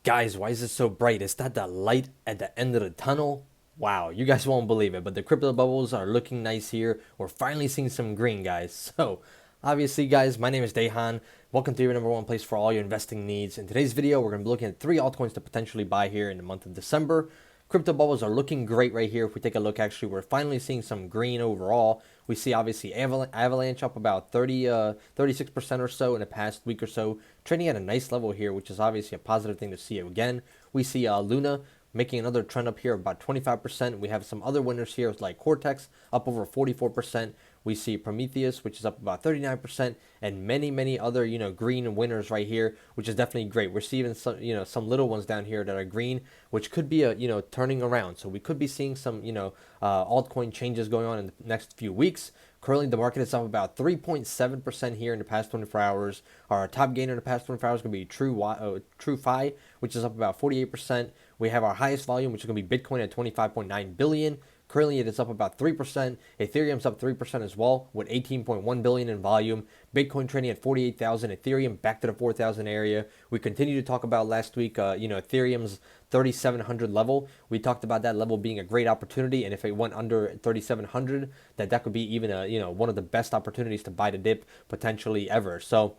Guys, why is it so bright? Is that the light at the end of the tunnel? Wow, you guys won't believe it, but the crypto bubbles are looking nice here. We're finally seeing some green, guys. So, obviously, guys, my name is Dehan. Welcome to your number one place for all your investing needs. In today's video, we're going to be looking at 3 altcoins to potentially buy here in the month of December. Crypto bubbles are looking great right here. If we take a look, actually, we're finally seeing some green overall. We see obviously Avalanche up about 36% or so in the past week or so, trading at a nice level here, which is obviously a positive thing to see again. We see Luna making another trend up here of about 25%. We have some other winners here like Cortex up over 44%. We see Prometheus, which is up about 39%, and many other green winners right here, which is definitely great. We're seeing some little ones down here that are green, which could be a turning around. So we could be seeing some altcoin changes going on in the next few weeks. Currently, the market is up about 3.7% here in the past 24 hours. Our top gainer in the past 24 hours is going to be TrueFi, which is up about 48%. We have our highest volume, which is going to be Bitcoin at 25.9 billion. Currently, it is up about 3%. Ethereum's up 3% as well, with 18.1 billion in volume. Bitcoin trading at 48,000. Ethereum back to the 4,000 area. We continue to talk about last week, Ethereum's 3,700 level. We talked about that level being a great opportunity, and if it went under 3,700, that could be even one of the best opportunities to buy the dip potentially ever. So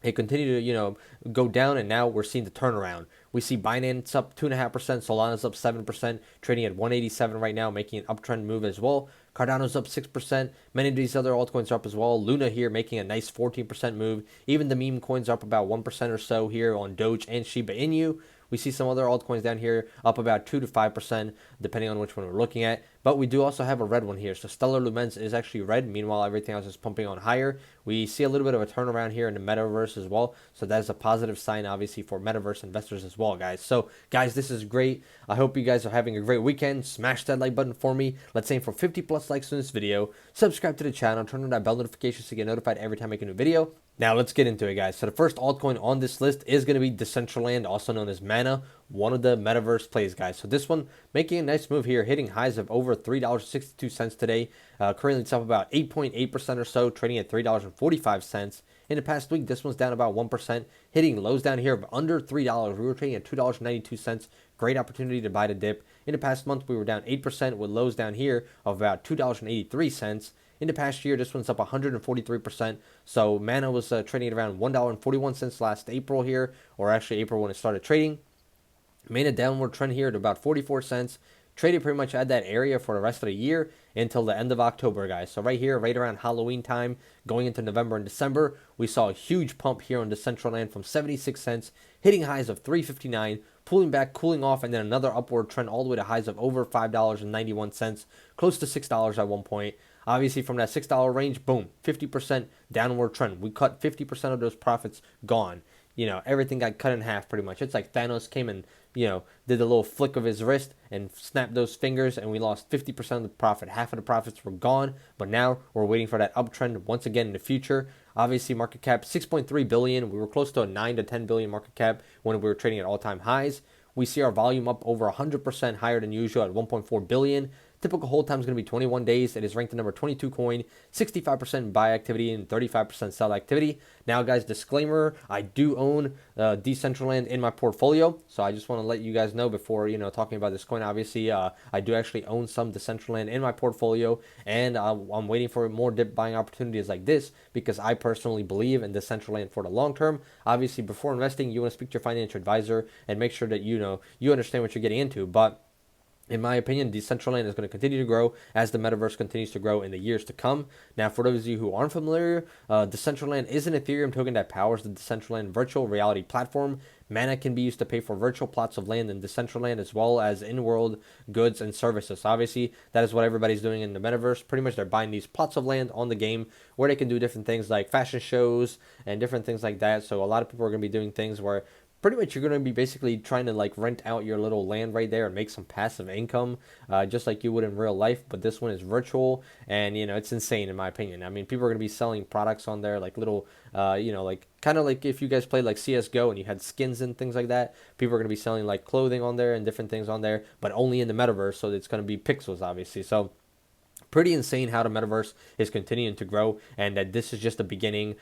it continued to go down, and now we're seeing the turnaround. We see Binance up 2.5%, Solana's up 7%, trading at 187 right now, making an uptrend move as well. Cardano's up 6%. Many of these other altcoins are up as well. Luna here making a nice 14% move. Even the meme coins are up about 1% or so here on Doge and Shiba Inu. We see some other altcoins down here up about 2 to 5%, depending on which one we're looking at. But we do also have a red one here. So Stellar Lumens is actually red. Meanwhile, everything else is pumping on higher. We see a little bit of a turnaround here in the metaverse as well. So that is a positive sign, obviously, for metaverse investors as well, guys. So, guys, this is great. I hope you guys are having a great weekend. Smash that like button for me. Let's aim for 50 plus likes in this video. Subscribe to the channel. Turn on that bell notification so you get notified every time I make a new video. Now let's get into it, guys. So the first altcoin on this list is going to be Decentraland, also known as Mana, one of the metaverse plays, guys. So this one making a nice move here, hitting highs of over $3.62 today. Currently it's up about 8.8% or so, trading at $3.45. In the past week, this one's down about 1%, hitting lows down here of under $3. We were trading at $2.92. Great opportunity to buy the dip. In the past month, we were down 8% with lows down here of about $2.83. In the past year, this one's up 143%. So Mana was trading at around $1.41 last April here, or actually April when it started trading. Made a downward trend here at about 44 cents. Traded pretty much at that area for the rest of the year until the end of October, guys. So right here, right around Halloween time, going into November and December, we saw a huge pump here on Decentraland from 76 cents, hitting highs of 3.59, pulling back, cooling off, and then another upward trend all the way to highs of over $5.91, close to $6 at one point. Obviously, from that $6 range, boom, 50% downward trend. We cut 50% of those profits, gone. Everything got cut in half pretty much. It's like Thanos came and, did a little flick of his wrist and snapped those fingers, and we lost 50% of the profit. Half of the profits were gone, but now we're waiting for that uptrend once again in the future. Obviously, market cap 6.3 billion. We were close to a 9 to 10 billion market cap when we were trading at all-time highs. We see our volume up over 100% higher than usual at 1.4 billion. Typical hold time is going to be 21 days. It is ranked the number 22 coin, 65% buy activity and 35% sell activity. Now, guys, disclaimer, I do own Decentraland in my portfolio. So I just want to let you guys know before, talking about this coin. Obviously, I do actually own some Decentraland in my portfolio, and I'm waiting for more dip buying opportunities like this because I personally believe in Decentraland for the long term. Obviously, before investing, you want to speak to your financial advisor and make sure that you understand what you're getting into. But in my opinion, Decentraland is going to continue to grow as the metaverse continues to grow in the years to come. Now, for those of you who aren't familiar, Decentraland is an Ethereum token that powers the Decentraland virtual reality platform. Mana can be used to pay for virtual plots of land in Decentraland as well as in-world goods and services. So obviously, that is what everybody's doing in the metaverse. Pretty much they're buying these plots of land on the game where they can do different things like fashion shows and different things like that. So a lot of people are going to be doing things where pretty much you're going to be basically trying to like rent out your little land right there and make some passive income, just like you would in real life. But this one is virtual, and it's insane in my opinion. I mean, people are going to be selling products on there, like little, like kind of like if you guys played like CS:GO and you had skins and things like that. People are going to be selling like clothing on there and different things on there, but only in the metaverse. So it's going to be pixels, obviously. So pretty insane how the metaverse is continuing to grow, and that this is just the beginning.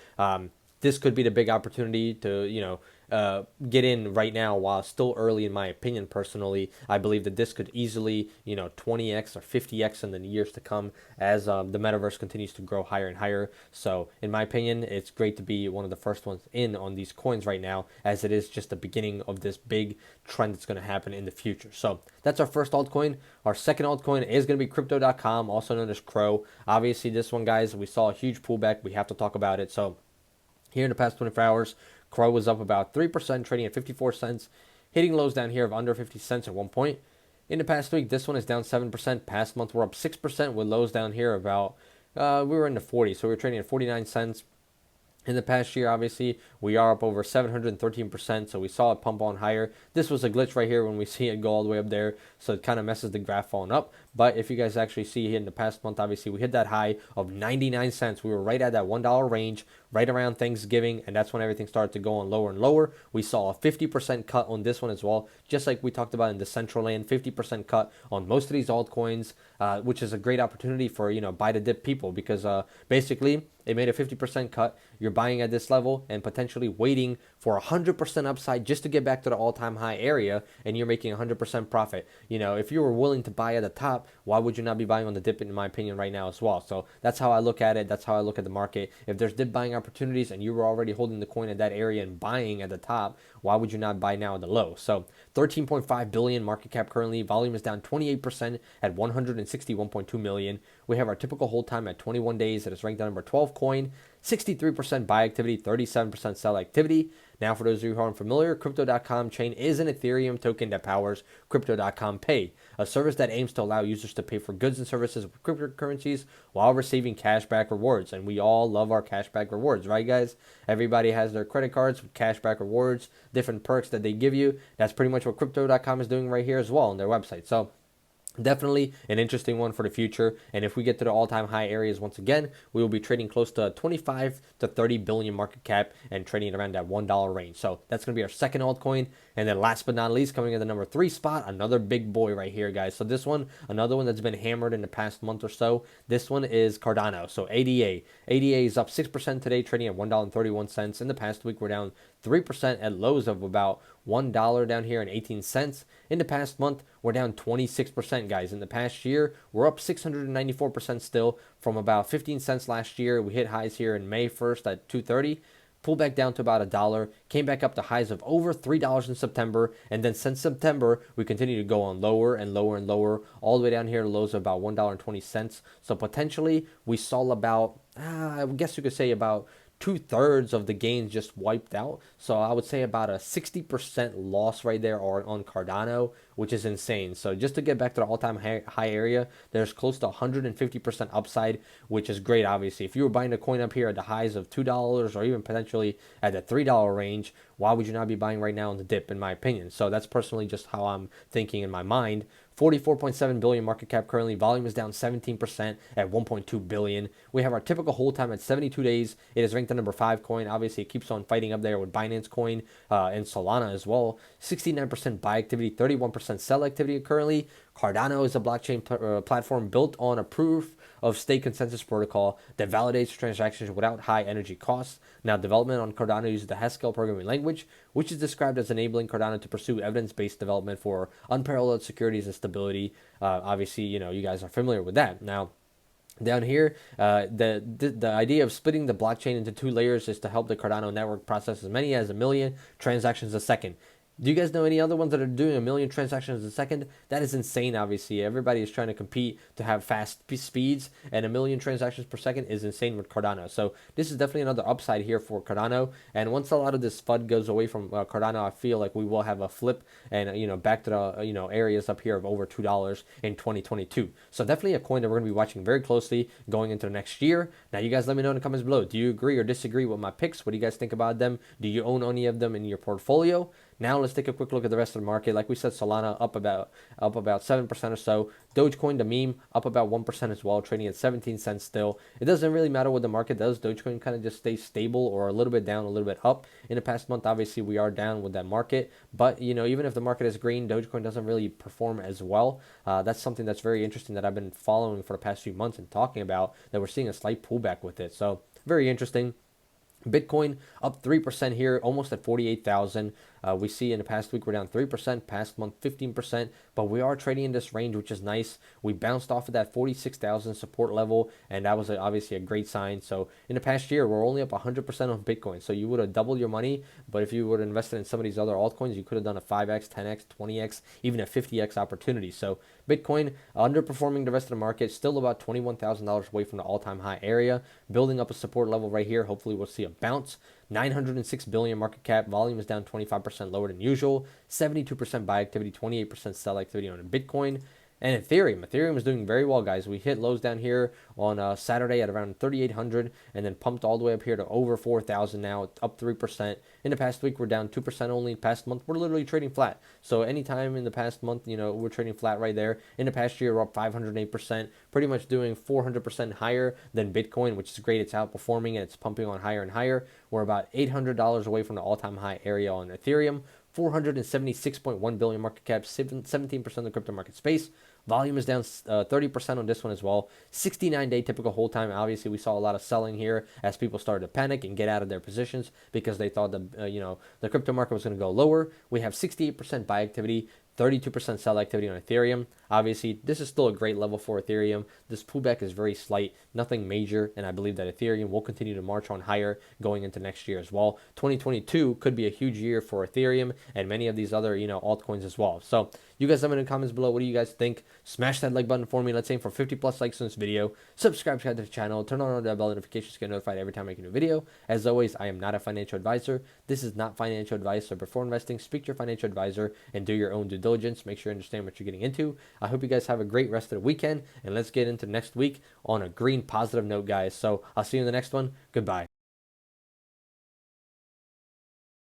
This could be the big opportunity to get in right now while still early, in my opinion. Personally, I believe that this could easily, 20x or 50x in the years to come as the metaverse continues to grow higher and higher. So in my opinion, it's great to be one of the first ones in on these coins right now, as it is just the beginning of this big trend that's going to happen in the future. So that's our first altcoin. Our second altcoin is going to be Crypto.com, also known as CRO. Obviously, this one, guys, we saw a huge pullback. We have to talk about it. So here in the past 24 hours, CRO was up about 3%, trading at 54 cents, hitting lows down here of under 50 cents at one point. In the past week, this one is down 7%. Past month, we're up 6% with lows down here about, we were in the 40s, so we were trading at 49 cents. In the past year, obviously, we are up over 713%, so we saw it pump on higher. This was a glitch right here when we see it go all the way up there, so it kind of messes the graph on up. But if you guys actually see here in the past month, obviously, we hit that high of 99 cents. We were right at that $1 range, right around Thanksgiving, and that's when everything started to go on lower and lower. We saw a 50% cut on this one as well, just like we talked about in Decentraland, 50% cut on most of these altcoins, which is a great opportunity for, buy the dip people, because basically, it made a 50% cut. You're buying at this level and potentially waiting for 100% upside just to get back to the all-time high area, and you're making 100% profit. If you were willing to buy at the top, why would you not be buying on the dip, in my opinion, right now as well? So that's how I look at it. That's how I look at the market. If there's dip buying opportunities and you were already holding the coin at that area and buying at the top, why would you not buy now at the low? So 13.5 billion market cap currently. Volume is down 28% at 161.2 million. We have our typical hold time at 21 days. It is ranked at number 12 coin. 63% buy activity, 37% sell activity. Now, for those of you who aren't familiar, Crypto.com chain is an Ethereum token that powers Crypto.com Pay, a service that aims to allow users to pay for goods and services with cryptocurrencies while receiving cashback rewards. And we all love our cashback rewards, right, guys? Everybody has their credit cards with cashback rewards, different perks that they give you. That's pretty much what Crypto.com is doing right here as well on their website. So definitely an interesting one for the future. And if we get to the all-time high areas once again, we will be trading close to 25 to 30 billion market cap and trading around that $1 range. So that's going to be our second altcoin. And then last but not least, coming in the number 3 spot, another big boy right here, guys. So this one, another one that's been hammered in the past month or so. This one is Cardano. So ADA. ADA is up 6% today, trading at $1.31. In the past week, we're down 3% at lows of about $1 down here and 18 cents. In the past month, we're down 26%, guys. In the past year, we're up 694% still from about 15 cents last year. We hit highs here in May 1st at 2.30. Pulled back down to about $1, came back up to highs of over $3 in September, and then since September, we continue to go on lower and lower and lower, all the way down here to lows of about $1.20. So potentially, we saw about, I guess you could say about 2/3 of the gains just wiped out. So I would say about a 60% loss right there on Cardano, which is insane. So just to get back to the all-time high area, there's close to 150% upside, which is great, obviously. If you were buying a coin up here at the highs of $2 or even potentially at the $3 range, why would you not be buying right now on the dip, in my opinion? So that's personally just how I'm thinking in my mind. 44.7 billion market cap currently. Volume is down 17% at 1.2 billion. We have our typical hold time at 72 days. It is ranked the number 5 coin. Obviously, it keeps on fighting up there with Binance Coin and Solana as well. 69% buy activity, 31% sell activity currently. Cardano is a blockchain platform built on a proof of stake consensus protocol that validates transactions without high energy costs. Now, development on Cardano uses the Haskell programming language, which is described as enabling Cardano to pursue evidence-based development for unparalleled securities and stability. Obviously, you guys are familiar with that. Now, down here, the idea of splitting the blockchain into 2 layers is to help the Cardano network process as many as 1 million transactions a second. Do you guys know any other ones that are doing 1 million transactions a second? That is insane, obviously. Everybody is trying to compete to have fast speeds, and 1 million transactions per second is insane with Cardano. So this is definitely another upside here for Cardano. And once a lot of this FUD goes away from Cardano, I feel like we will have a flip and, back to the, areas up here of over $2 in 2022. So definitely a coin that we're going to be watching very closely going into the next year. Now, you guys let me know in the comments below. Do you agree or disagree with my picks? What do you guys think about them? Do you own any of them in your portfolio? Now let's take a quick look at the rest of the market. Like we said, Solana up about 7% or so. Dogecoin, the meme, up about 1% as well, trading at 17 cents still. It doesn't really matter what the market does. Dogecoin kind of just stays stable or a little bit down, a little bit up. In the past month, obviously, we are down with that market. But, even if the market is green, Dogecoin doesn't really perform as well. That's something that's very interesting that I've been following for the past few months and talking about, that we're seeing a slight pullback with it. So very interesting. Bitcoin up 3% here, almost at 48,000. We see in the past week we're down 3%, past month 15%, but we are trading in this range, which is nice. We bounced off of that 46,000 support level, and that was obviously a great sign. So in the past year, we're only up 100% on Bitcoin. So you would have doubled your money, but if you would have invested in some of these other altcoins, you could have done a 5x, 10x, 20x, even a 50x opportunity. So Bitcoin underperforming the rest of the market, still about $21,000 away from the all-time high area, building up a support level right here. Hopefully we'll see a bounce. 906 billion market cap, volume is down 25% lower than usual, 72% buy activity, 28% sell activity on Bitcoin. And Ethereum is doing very well, guys. We hit lows down here on Saturday at around 3,800 and then pumped all the way up here to over 4,000 now, up 3%. In the past week, we're down 2% only. Past month, we're literally trading flat. So anytime in the past month, we're trading flat right there. In the past year, we're up 508%, pretty much doing 400% higher than Bitcoin, which is great. It's outperforming and it's pumping on higher and higher. We're about $800 away from the all-time high area on Ethereum. 476.1 billion market cap, 17% of the crypto market space. Volume is down 30% on this one as well. 69-day typical hold time. Obviously, we saw a lot of selling here as people started to panic and get out of their positions because they thought the crypto market was going to go lower. We have 68% buy activity, 32% sell activity on Ethereum. Obviously, this is still a great level for Ethereum. This pullback is very slight, nothing major, and I believe that Ethereum will continue to march on higher going into next year as well. 2022 could be a huge year for Ethereum and many of these other, altcoins as well. So you guys let me know in the comments below, what do you guys think? Smash that like button for me. Let's aim for 50 plus likes on this video. Subscribe to the channel. Turn on the bell notifications to get notified every time I make a new video. As always, I am not a financial advisor. This is not financial advice. So before investing, speak to your financial advisor and do your own due diligence. Make sure you understand what you're getting into. I hope you guys have a great rest of the weekend, and let's get into next week on a green positive note, guys. So I'll see you in the next one. Goodbye.